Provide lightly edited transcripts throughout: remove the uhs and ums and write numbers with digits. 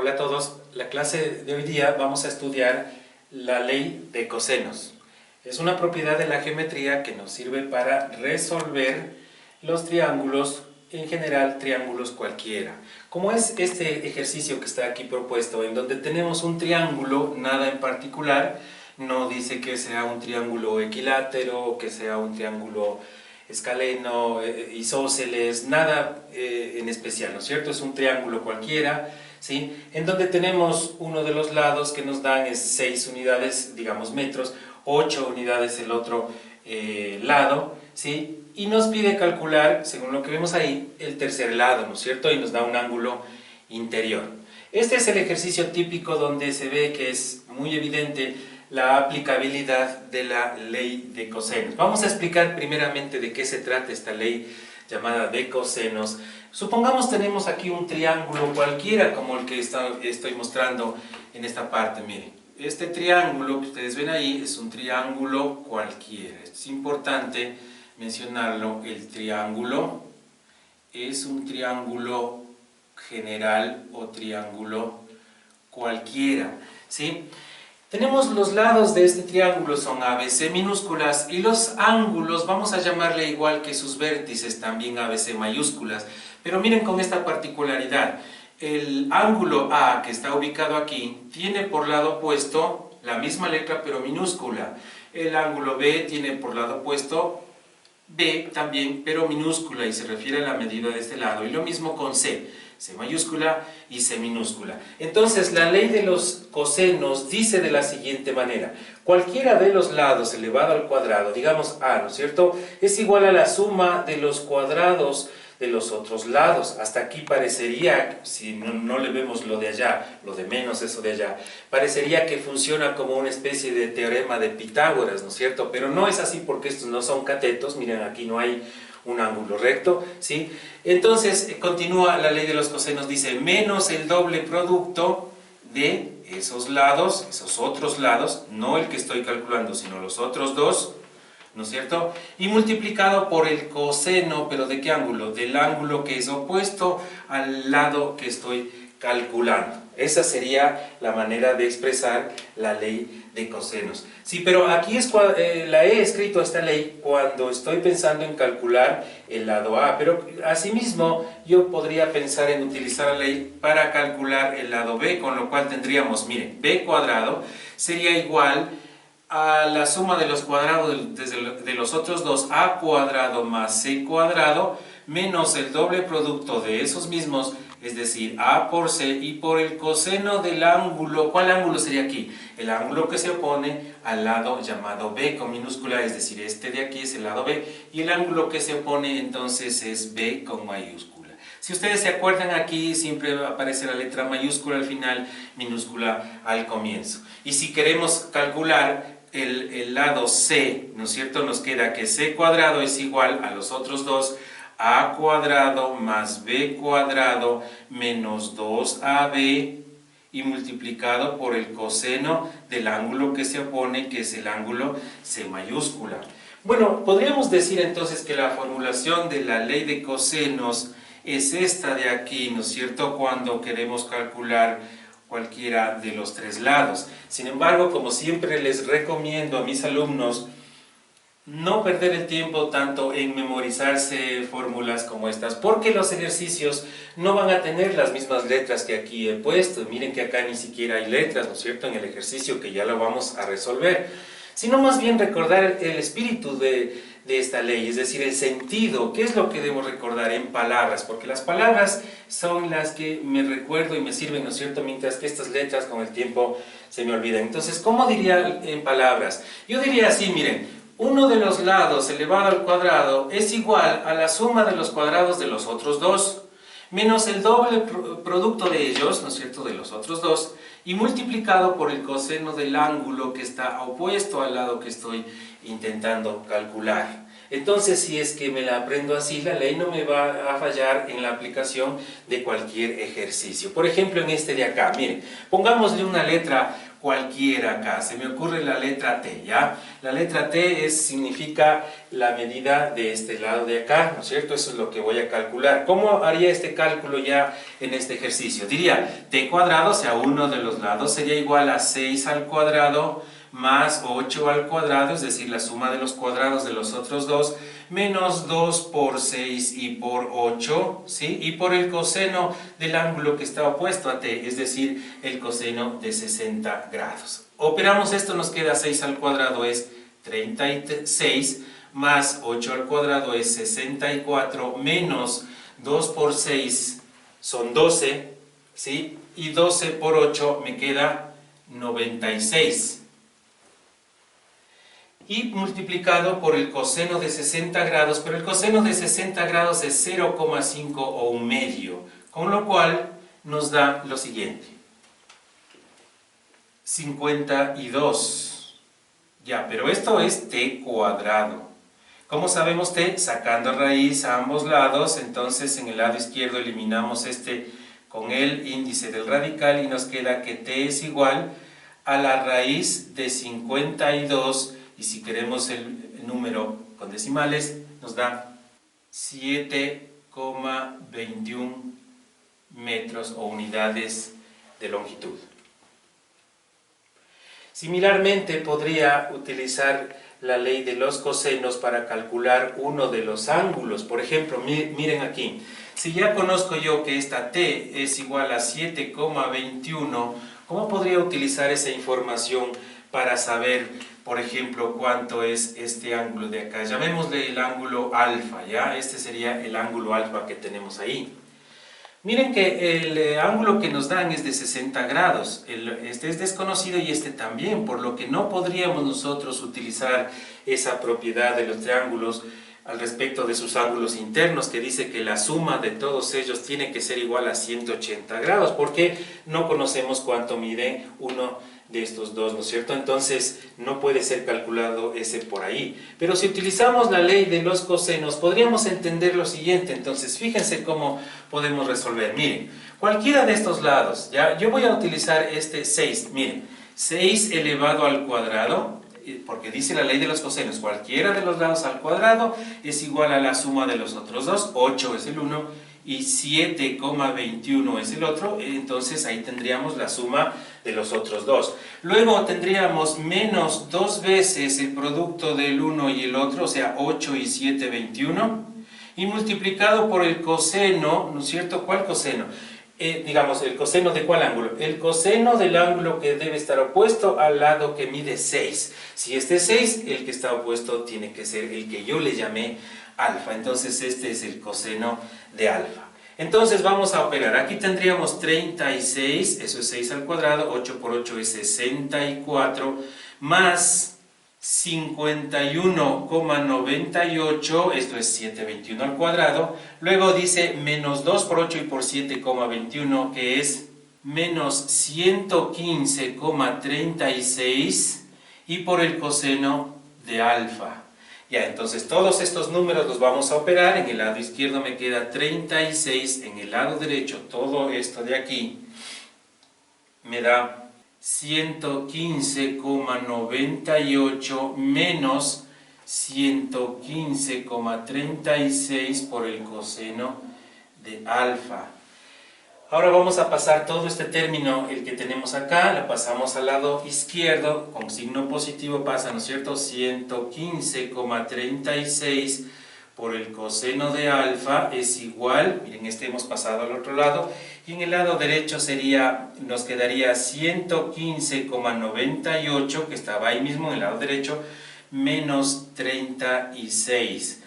Hola a todos, la clase de hoy día vamos a estudiar la ley de cosenos. Es una propiedad de la geometría que nos sirve para resolver los triángulos, en general triángulos cualquiera. Como es este ejercicio que está aquí propuesto, en donde tenemos un triángulo, nada en particular, no dice que sea un triángulo equilátero, que sea un triángulo escaleno, isósceles, nada en especial, ¿no es cierto? Es un triángulo cualquiera, ¿sí? En donde tenemos uno de los lados que nos dan es 6 unidades, digamos metros, 8 unidades el otro lado, ¿sí? Y nos pide calcular, según lo que vemos ahí, el tercer lado, ¿no es cierto? Y nos da un ángulo interior. Este es el ejercicio típico donde se ve que es muy evidente la aplicabilidad de la ley de cosenos. Vamos a explicar primeramente de qué se trata esta ley llamada de cosenos. Supongamos tenemos aquí un triángulo cualquiera como el que estoy mostrando en esta parte. Miren, este triángulo que ustedes ven ahí es un triángulo cualquiera. Es importante mencionarlo. El triángulo es un triángulo general o triángulo cualquiera, ¿sí? Tenemos los lados de este triángulo, son ABC minúsculas, y los ángulos, vamos a llamarle igual que sus vértices, también ABC mayúsculas. Pero miren con esta particularidad, el ángulo A, que está ubicado aquí, tiene por lado opuesto la misma letra pero minúscula. El ángulo B tiene por lado opuesto B también, pero minúscula, y se refiere a la medida de este lado. Y lo mismo con C. C mayúscula y C minúscula. Entonces la ley de los cosenos dice de la siguiente manera: cualquiera de los lados elevado al cuadrado, digamos A, ¿no es cierto?, es igual a la suma de los cuadrados de los otros lados. Hasta aquí parecería, si no le vemos lo de allá, lo de menos eso de allá, parecería que funciona como una especie de teorema de Pitágoras, ¿no es cierto? Pero no es así, porque estos no son catetos. Miren, aquí no hay un ángulo recto, ¿sí? Entonces continúa la ley de los cosenos, dice menos el doble producto de esos lados, esos otros lados, no el que estoy calculando, sino los otros dos, ¿no es cierto?, y multiplicado por el coseno. ¿Pero de qué ángulo? Del ángulo que es opuesto al lado que estoy calculando. Esa sería la manera de expresar la ley de cosenos. Sí, pero aquí la he escrito esta ley cuando estoy pensando en calcular el lado A, pero asimismo yo podría pensar en utilizar la ley para calcular el lado B, con lo cual tendríamos, miren, B cuadrado sería igual a la suma de los cuadrados de los otros dos, A cuadrado más C cuadrado, menos el doble producto de esos mismos, es decir, A por C, y por el coseno del ángulo. ¿Cuál ángulo sería aquí? El ángulo que se opone al lado llamado B con minúscula, es decir, este de aquí es el lado B, y el ángulo que se opone entonces es B con mayúscula. Si ustedes se acuerdan, aquí siempre aparece la letra mayúscula al final, minúscula al comienzo. Y si queremos calcular el lado C, ¿no es cierto?, nos queda que C cuadrado es igual a los otros dos, A cuadrado más B cuadrado menos 2AB, y multiplicado por el coseno del ángulo que se opone, que es el ángulo C mayúscula. Bueno, podríamos decir entonces que la formulación de la ley de cosenos es esta de aquí, ¿no es cierto?, cuando queremos calcular cualquiera de los tres lados. Sin embargo, como siempre les recomiendo a mis alumnos no perder el tiempo tanto en memorizarse fórmulas como estas, porque los ejercicios no van a tener las mismas letras que aquí he puesto. Miren que acá ni siquiera hay letras, ¿no es cierto?, en el ejercicio que ya lo vamos a resolver, sino más bien recordar el espíritu de esta ley, es decir, el sentido. ¿Qué es lo que debo recordar en palabras? Porque las palabras son las que me recuerdo y me sirven, ¿no es cierto?, mientras que estas letras con el tiempo se me olvidan. Entonces, ¿cómo diría en palabras? Yo diría así, miren: uno de los lados elevado al cuadrado es igual a la suma de los cuadrados de los otros dos, menos el doble producto de ellos, ¿no es cierto?, de los otros dos, y multiplicado por el coseno del ángulo que está opuesto al lado que estoy intentando calcular. Entonces, si es que me la aprendo así, la ley no me va a fallar en la aplicación de cualquier ejercicio. Por ejemplo, en este de acá, miren, pongámosle una letra cualquiera acá. Se me ocurre la letra T, ¿ya? La letra T significa la medida de este lado de acá, ¿no es cierto? Eso es lo que voy a calcular. ¿Cómo haría este cálculo ya en este ejercicio? Diría, T cuadrado, o sea, uno de los lados sería igual a 6 al cuadrado más 8 al cuadrado, es decir, la suma de los cuadrados de los otros dos, menos 2 por 6 y por 8, ¿sí? Y por el coseno del ángulo que está opuesto a T, es decir, el coseno de 60 grados. Operamos esto, nos queda 6 al cuadrado es 36, más 8 al cuadrado es 64, menos 2 por 6 son 12, ¿sí? Y 12 por 8 me queda 96. Y multiplicado por el coseno de 60 grados, pero el coseno de 60 grados es 0,5 o un medio, con lo cual nos da lo siguiente: 52. Ya, pero esto es T cuadrado. ¿Cómo sabemos T? Sacando raíz a ambos lados, entonces en el lado izquierdo eliminamos este con el índice del radical y nos queda que T es igual a la raíz de 52. Y si queremos el número con decimales, nos da 7,21 metros o unidades de longitud. Similarmente, podría utilizar la ley de los cosenos para calcular uno de los ángulos. Por ejemplo, miren aquí. Si ya conozco yo que esta T es igual a 7,21, ¿cómo podría utilizar esa información para saber, por ejemplo, cuánto es este ángulo de acá? Llamémosle el ángulo alfa, ¿ya? Este sería el ángulo alfa que tenemos ahí. Miren que el ángulo que nos dan es de 60 grados. Este es desconocido y este también, por lo que no podríamos nosotros utilizar esa propiedad de los triángulos al respecto de sus ángulos internos, que dice que la suma de todos ellos tiene que ser igual a 180 grados, porque no conocemos cuánto mide uno de estos dos, ¿no es cierto? Entonces no puede ser calculado ese por ahí. Pero si utilizamos la ley de los cosenos, podríamos entender lo siguiente. Entonces fíjense cómo podemos resolver. Miren, cualquiera de estos lados, ¿ya? Yo voy a utilizar este 6, miren, 6 elevado al cuadrado, porque dice la ley de los cosenos, cualquiera de los lados al cuadrado es igual a la suma de los otros dos, 8 es el uno y 7,21 es el otro, entonces ahí tendríamos la suma de los otros dos. Luego tendríamos menos 2 veces el producto del uno y el otro, o sea 8 y 7, 21, y multiplicado por el coseno, ¿no es cierto? ¿Cuál coseno? Digamos, ¿el coseno de cuál ángulo? El coseno del ángulo que debe estar opuesto al lado que mide 6. Si este es 6, el que está opuesto tiene que ser el que yo le llamé alfa. Entonces este es el coseno de alfa. Entonces vamos a operar. Aquí tendríamos 36, eso es 6 al cuadrado, 8 por 8 es 64, más 51,98, esto es 721 al cuadrado. Luego dice menos 2 por 8 y por 7,21, que es menos 115,36, y por el coseno de alfa. Ya, entonces todos estos números los vamos a operar. En el lado izquierdo me queda 36, en el lado derecho todo esto de aquí me da 115,98 menos 115,36 por el coseno de alfa. Ahora vamos a pasar todo este término, el que tenemos acá, lo pasamos al lado izquierdo, con signo positivo pasa, ¿no es cierto? 115,36 por el coseno de alfa es igual, miren, este hemos pasado al otro lado, y en el lado derecho nos quedaría 115,98, que estaba ahí mismo en el lado derecho, menos 36.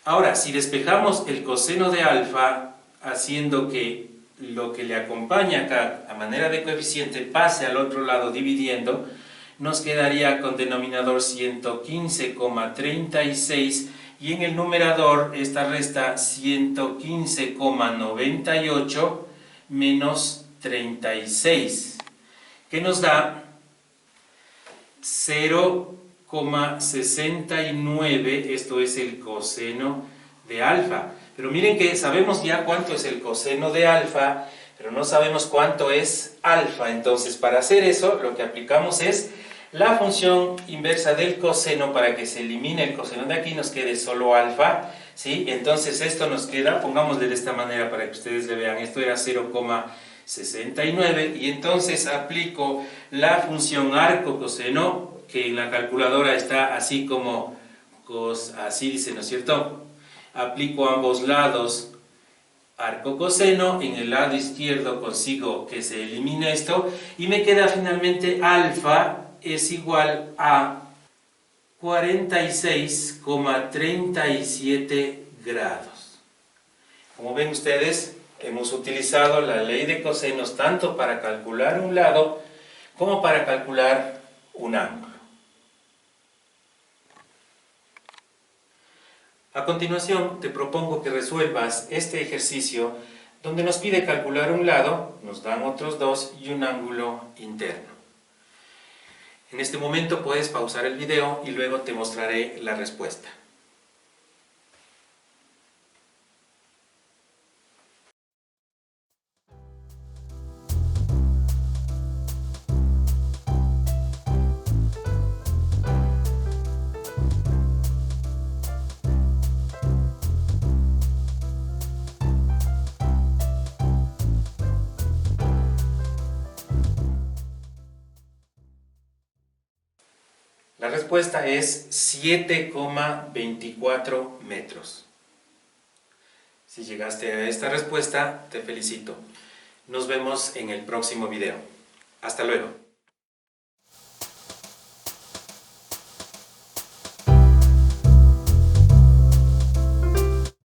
Ahora, si despejamos el coseno de alfa, haciendo que lo que le acompaña acá, a manera de coeficiente, pase al otro lado dividiendo, nos quedaría con denominador 115,36, y en el numerador esta resta 115,98 menos 36, que nos da 0,69, esto es el coseno de alfa. Pero miren que sabemos ya cuánto es el coseno de alfa, pero no sabemos cuánto es alfa. Entonces, para hacer eso, lo que aplicamos es la función inversa del coseno para que se elimine el coseno de aquí, nos quede solo alfa, ¿sí? Entonces esto nos queda, pongámosle de esta manera para que ustedes le vean, esto era 0,69 y entonces aplico la función arco coseno, que en la calculadora está así como, así dice, ¿no es cierto? Aplico a ambos lados arco coseno, en el lado izquierdo consigo que se elimine esto y me queda finalmente alfa es igual a 46,37 grados. Como ven ustedes, hemos utilizado la ley de cosenos tanto para calcular un lado como para calcular un ángulo. A continuación, te propongo que resuelvas este ejercicio donde nos pide calcular un lado, nos dan otros dos y un ángulo interno. En este momento puedes pausar el video y luego te mostraré la respuesta. La respuesta es 7,24 metros. Si llegaste a esta respuesta, te felicito. Nos vemos en el próximo video. Hasta luego.